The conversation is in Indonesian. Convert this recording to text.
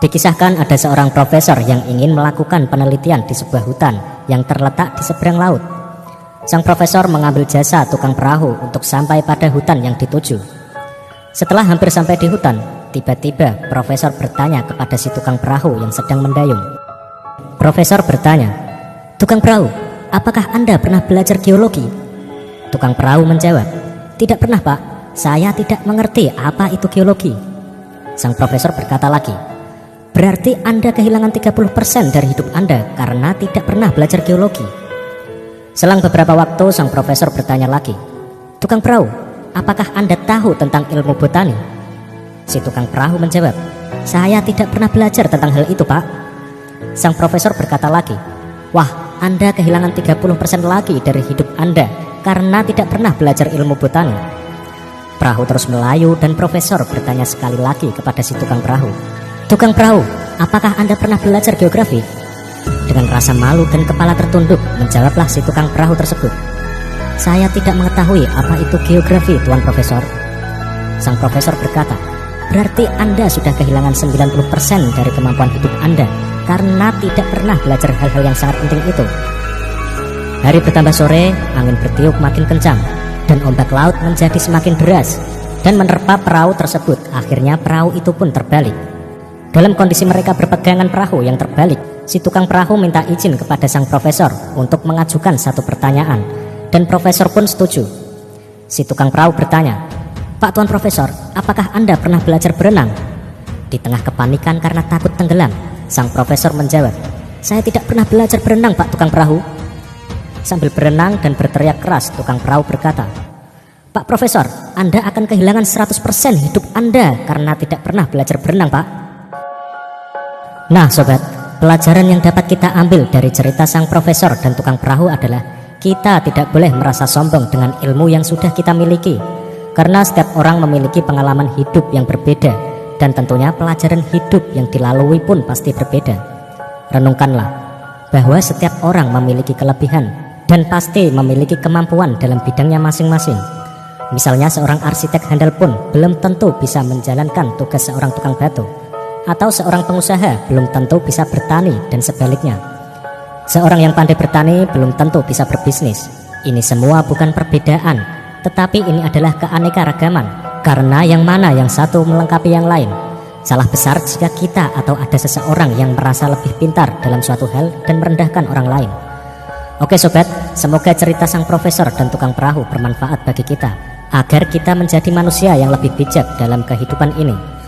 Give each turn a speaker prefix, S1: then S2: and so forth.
S1: Dikisahkan ada seorang profesor yang ingin melakukan penelitian di sebuah hutan yang terletak di seberang laut. Sang profesor mengambil jasa tukang perahu untuk sampai pada hutan yang dituju. Setelah hampir sampai di hutan, tiba-tiba profesor bertanya kepada si tukang perahu yang sedang mendayung. Profesor bertanya, "Tukang perahu, apakah Anda pernah belajar geologi?" Tukang perahu menjawab, "Tidak pernah, Pak. Saya tidak mengerti apa itu geologi." Sang profesor berkata lagi, "Berarti Anda kehilangan 30% dari hidup Anda karena tidak pernah belajar geologi." Selang beberapa waktu sang profesor bertanya lagi, "Tukang perahu, apakah Anda tahu tentang ilmu botani?" Si tukang perahu menjawab, "Saya tidak pernah belajar tentang hal itu, Pak." Sang profesor berkata lagi, "Wah, Anda kehilangan 30% lagi dari hidup Anda karena tidak pernah belajar ilmu botani." Perahu terus melayu dan profesor bertanya sekali lagi kepada si tukang perahu, "Tukang perahu, apakah Anda pernah belajar geografi?" Dengan rasa malu dan kepala tertunduk, menjawablah si tukang perahu tersebut, "Saya tidak mengetahui apa itu geografi, Tuan Profesor." Sang profesor berkata, "Berarti Anda sudah kehilangan 90% dari kemampuan hidup Anda karena tidak pernah belajar hal-hal yang sangat penting itu." Hari bertambah sore, angin bertiup makin kencang, dan ombak laut menjadi semakin deras dan menerpa perahu tersebut. Akhirnya perahu itu pun terbalik. Dalam kondisi mereka berpegangan perahu yang terbalik, si tukang perahu minta izin kepada sang profesor untuk mengajukan satu pertanyaan, dan profesor pun setuju. Si tukang perahu bertanya, "Pak Tuan Profesor, apakah Anda pernah belajar berenang?" Di tengah kepanikan karena takut tenggelam, sang profesor menjawab, "Saya tidak pernah belajar berenang, Pak Tukang Perahu." Sambil berenang dan berteriak keras, tukang perahu berkata, "Pak Profesor, Anda akan kehilangan 100% hidup Anda karena tidak pernah belajar berenang, Pak." Nah sobat, pelajaran yang dapat kita ambil dari cerita sang profesor dan tukang perahu adalah kita tidak boleh merasa sombong dengan ilmu yang sudah kita miliki, karena setiap orang memiliki pengalaman hidup yang berbeda, dan tentunya pelajaran hidup yang dilalui pun pasti berbeda. Renungkanlah bahwa setiap orang memiliki kelebihan dan pasti memiliki kemampuan dalam bidangnya masing-masing. Misalnya seorang arsitek handal pun belum tentu bisa menjalankan tugas seorang tukang batu, atau seorang pengusaha belum tentu bisa bertani, dan sebaliknya. Seorang yang pandai bertani belum tentu bisa berbisnis. Ini semua bukan perbedaan, tetapi ini adalah keanekaragaman, karena yang mana yang satu melengkapi yang lain. Salah besar jika kita atau ada seseorang yang merasa lebih pintar dalam suatu hal dan merendahkan orang lain. Oke sobat, semoga cerita sang profesor dan tukang perahu bermanfaat bagi kita, agar kita menjadi manusia yang lebih bijak dalam kehidupan ini.